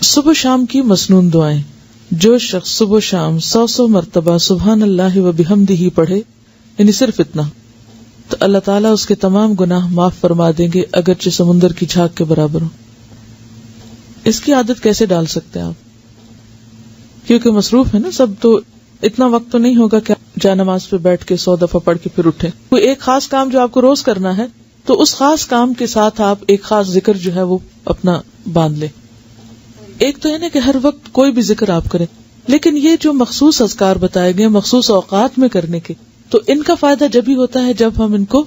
صبح شام کی مسنون دعائیں. جو شخص صبح شام 100 مرتبہ سبحان اللہ و بحمدہ پڑھے، یعنی صرف اتنا، تو اللہ تعالیٰ اس کے تمام گناہ معاف فرما دیں گے، اگرچہ سمندر کی جھاگ کے برابر ہو. اس کی عادت کیسے ڈال سکتے ہیں آپ؟ کیونکہ مصروف ہے نا سب، تو اتنا وقت تو نہیں ہوگا کہ جا نماز پہ بیٹھ کے 100 دفعہ پڑھ کے پھر اٹھیں. کوئی ایک خاص کام جو آپ کو روز کرنا ہے، تو اس خاص کام کے ساتھ آپ ایک خاص ذکر جو ہے وہ اپنا باندھ لیں. ایک تو ہے نا کہ ہر وقت کوئی بھی ذکر آپ کریں، لیکن یہ جو مخصوص اذکار بتائے گئے مخصوص اوقات میں کرنے کے، تو ان کا فائدہ جب ہی ہوتا ہے جب ہم ان کو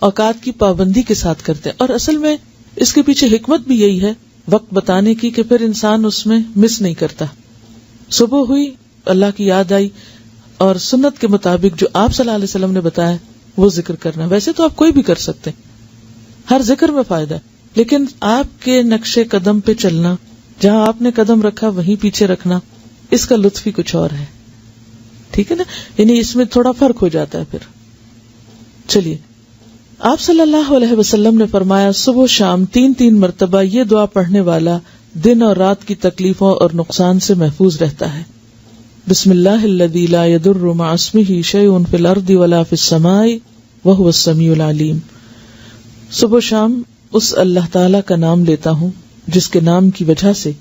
اوقات کی پابندی کے ساتھ کرتے ہیں. اور اصل میں اس کے پیچھے حکمت بھی یہی ہے وقت بتانے کی، کہ پھر انسان اس میں مس نہیں کرتا. صبح ہوئی، اللہ کی یاد آئی، اور سنت کے مطابق جو آپ صلی اللہ علیہ وسلم نے بتایا وہ ذکر کرنا. ویسے تو آپ کوئی بھی کر سکتے ہیں، ہر ذکر میں فائدہ ہے، لیکن آپ کے نقش قدم پہ چلنا، جہاں آپ نے قدم رکھا وہیں پیچھے رکھنا، اس کا لطف ہی کچھ اور ہے. ٹھیک ہے نا، یعنی اس میں تھوڑا فرق ہو جاتا ہے. پھر چلیے، آپ صلی اللہ علیہ وسلم نے فرمایا صبح شام 3 مرتبہ یہ دعا پڑھنے والا دن اور رات کی تکلیفوں اور نقصان سے محفوظ رہتا ہے. بسم اللہ الذی لا یضر مع اسمہ شیء فی الارض ولا فی السماء وہو السمیع العلیم. صبح شام اس اللہ تعالی کا نام لیتا ہوں جس کے نام کی وجہ سے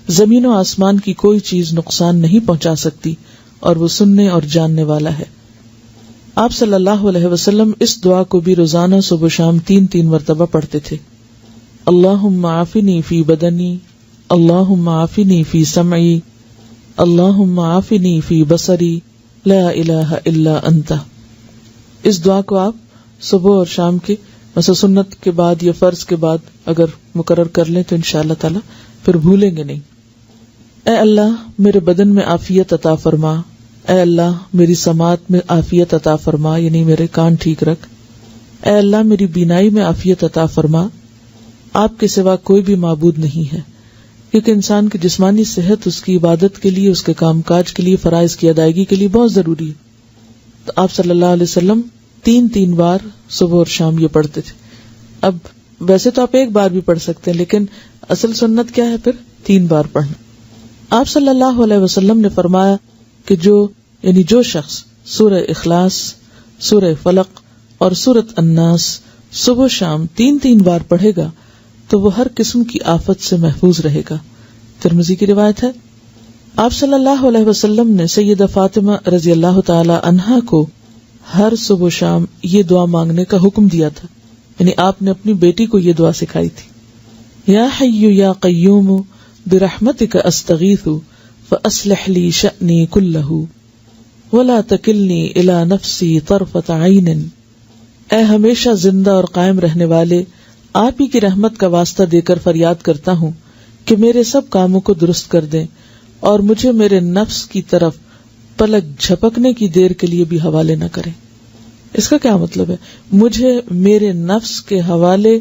زمین و آسمان کی کوئی چیز نقصان نہیں پہنچا سکتی، اور وہ سننے اور جاننے والا ہے. آپ صلی اللہ علیہ وسلم اس دعا کو بھی روزانہ صبح شام 3 مرتبہ پڑھتے تھے. اللہم عافنی فی بدنی، اللہم عافنی فی سمعی، اللہم عافنی فی بصری، لا الہ الا انت. اس دعا کو آپ صبح اور شام کے مثلا سنت کے بعد یا فرض کے بعد اگر مقرر کر لیں تو انشاءاللہ تعالی پھر بھولیں گے نہیں. اے اللہ میرے بدن میں عافیت عطا فرما، اے اللہ میری سماعت میں عافیت عطا فرما، یعنی میرے کان ٹھیک رکھ. اے اللہ میری بینائی میں عافیت عطا فرما. آپ کے سوا کوئی بھی معبود نہیں ہے، کیونکہ انسان کی جسمانی صحت اس کی عبادت کے لیے، اس کے کام کاج کے لیے، فرائض کی ادائیگی کے لیے بہت ضروری ہے. تو آپ صلی اللہ علیہ وسلم 3 بار صبح اور شام یہ پڑھتے تھے. اب ویسے تو آپ ایک بار بھی پڑھ سکتے ہیں، لیکن اصل سنت کیا ہے پھر 3 بار پڑھنا. آپ صلی اللہ علیہ وسلم نے فرمایا کہ جو شخص سورہ اخلاص، سورہ فلق اور سورۃ الناس صبح شام 3 بار پڑھے گا تو وہ ہر قسم کی آفت سے محفوظ رہے گا. ترمذی کی روایت ہے. آپ صلی اللہ علیہ وسلم نے سیدہ فاطمہ رضی اللہ تعالی عنہا کو ہر صبح و شام یہ دعا مانگنے کا حکم دیا تھا، یعنی آپ نے اپنی بیٹی کو یہ دعا سکھائی تھی. یا حی یا قیوم برحمتک استغیث فاصلح لی شأنی کلہ ولا تکلنی الی نفسی طرفۃ عین. اے ہمیشہ زندہ اور قائم رہنے والے، آپ ہی کی رحمت کا واسطہ دے کر فریاد کرتا ہوں کہ میرے سب کاموں کو درست کر دیں اور مجھے میرے نفس کی طرف پلک جھپکنے کی دیر کے لیے بھی حوالے نہ کریں. اس کا کیا مطلب ہے؟ مجھے میرے نفس کے حوالے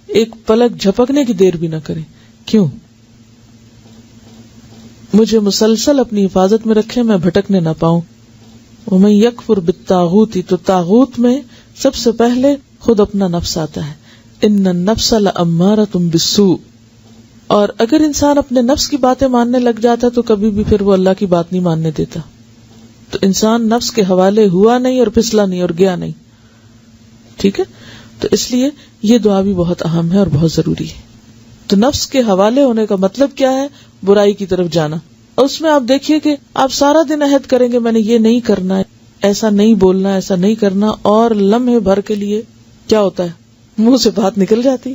ایک پلک جھپکنے کی دیر بھی نہ کریں. کیوں؟ مجھے مسلسل اپنی حفاظت میں رکھیں، میں بھٹکنے نہ پاؤں. ومن یکفر بالطاغوت، تو طاغوت میں سب سے پہلے خود اپنا نفس آتا ہے. ان النفس لامارۃ بالسوء. اور اگر انسان اپنے نفس کی باتیں ماننے لگ جاتا تو کبھی بھی پھر وہ اللہ کی بات نہیں ماننے دیتا. تو انسان نفس کے حوالے ہوا نہیں اور پھسلا نہیں اور گیا نہیں. ٹھیک ہے، تو اس لیے یہ دعا بھی بہت اہم ہے اور بہت ضروری ہے. تو نفس کے حوالے ہونے کا مطلب کیا ہے؟ برائی کی طرف جانا. اور اس میں آپ دیکھیے کہ آپ سارا دن عہد کریں گے میں نے یہ نہیں کرنا ہے، ایسا نہیں بولنا، ایسا نہیں کرنا، اور لمحے بھر کے لیے کیا ہوتا ہے؟ منہ سے بات نکل جاتی،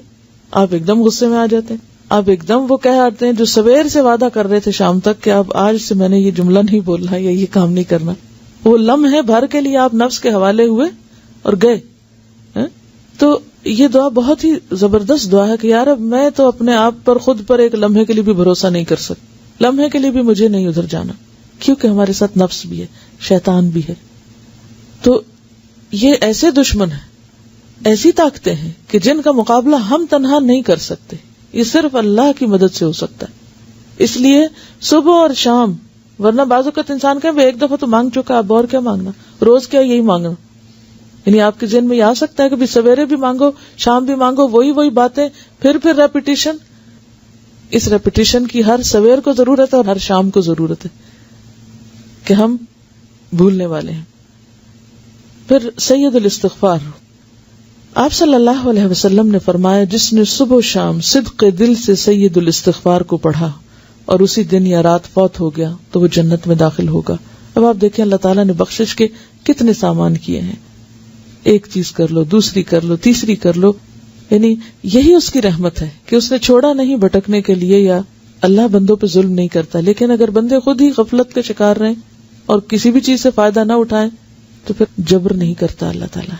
آپ ایک دم غصے میں آ جاتے ہیں، آپ ایک دم وہ کہہ آتے ہیں جو سویر سے وعدہ کر رہے تھے شام تک کہ اب آج سے میں نے یہ جملہ نہیں بولنا یا یہ کام نہیں کرنا. وہ لمحے بھر کے لیے آپ نفس کے حوالے ہوئے اور گئے. تو یہ دعا بہت ہی زبردست دعا ہے کہ یار اب میں تو اپنے آپ پر خود پر ایک لمحے کے لیے بھی بھروسہ نہیں کر سکتا، لمحے کے لیے بھی مجھے نہیں ادھر جانا، کیونکہ ہمارے ساتھ نفس بھی ہے، شیطان بھی ہے. تو یہ ایسے دشمن ہیں، ایسی طاقتیں ہیں کہ جن کا مقابلہ ہم تنہا نہیں کر سکتے، یہ صرف اللہ کی مدد سے ہو سکتا ہے. اس لیے صبح اور شام، ورنہ بعض اوقات انسان کہے ایک دفعہ تو مانگ چکا، اب اور کیا مانگنا، روز کیا یہی مانگنا. یعنی آپ کے ذہن میں یہ آ سکتا ہے کہ سویرے بھی مانگو، شام بھی مانگو، وہی باتیں، پھر ریپیٹیشن. اس ریپیٹیشن کی ہر سویر کو ضرورت ہے اور ہر شام کو ضرورت ہے کہ ہم بھولنے والے ہیں. پھر سید الاستغفار. آپ صلی اللہ علیہ وسلم نے فرمایا جس نے صبح و شام صدق دل سے سید الاستغفار کو پڑھا اور اسی دن یا رات فوت ہو گیا تو وہ جنت میں داخل ہوگا. اب آپ دیکھیں اللہ تعالیٰ نے بخشش کے کتنے سامان کیے ہیں. ایک چیز کر لو، دوسری کر لو، تیسری کر لو. یعنی یہی اس کی رحمت ہے کہ اس نے چھوڑا نہیں بھٹکنے کے لیے، یا اللہ بندوں پہ ظلم نہیں کرتا. لیکن اگر بندے خود ہی غفلت کے شکار رہیں اور کسی بھی چیز سے فائدہ نہ اٹھائیں تو پھر جبر نہیں کرتا اللہ تعالیٰ.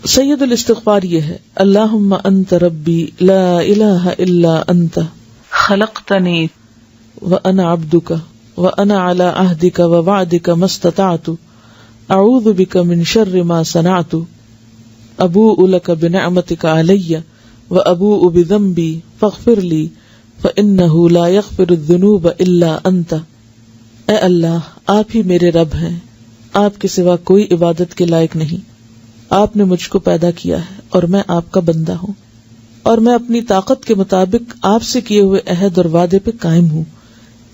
سید الاستغفار یہ ہے: اللہم انت ربی لا الہ الا انت خلقتنی وانا عبدک وانا علی عہدک ووعدک ما استطعت اعوذ بک من شر ما صنعت ابوء لک بنعمتک علی وابوء بذنبی فاغفر لی فانہ لا یغفر الذنوب الا انت. اے اللہ، آپ ہی میرے رب ہیں، آپ کے سوا کوئی عبادت کے لائق نہیں. آپ نے مجھ کو پیدا کیا ہے اور میں آپ کا بندہ ہوں، اور میں اپنی طاقت کے مطابق آپ سے کیے ہوئے عہد اور وعدے پہ قائم ہوں.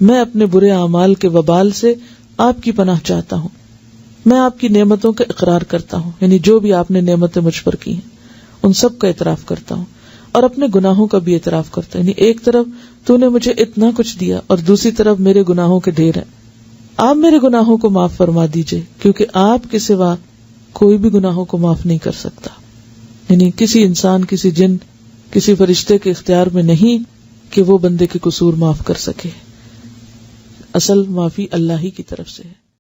میں اپنے برے اعمال کے وبال سے آپ کی پناہ چاہتا ہوں. میں آپ کی نعمتوں کا اقرار کرتا ہوں، یعنی جو بھی آپ نے نعمتیں مجھ پر کی ہیں ان سب کا اعتراف کرتا ہوں، اور اپنے گناہوں کا بھی اعتراف کرتا ہوں. یعنی ایک طرف تو نے مجھے اتنا کچھ دیا اور دوسری طرف میرے گناہوں کے ڈھیر ہیں. آپ میرے گناہوں کو معاف فرما دیجئے، کیونکہ آپ کے سوا کوئی بھی گناہوں کو معاف نہیں کر سکتا. یعنی کسی انسان، کسی جن، کسی فرشتے کے اختیار میں نہیں کہ وہ بندے کے قصور معاف کر سکے. اصل معافی اللہ ہی کی طرف سے ہے.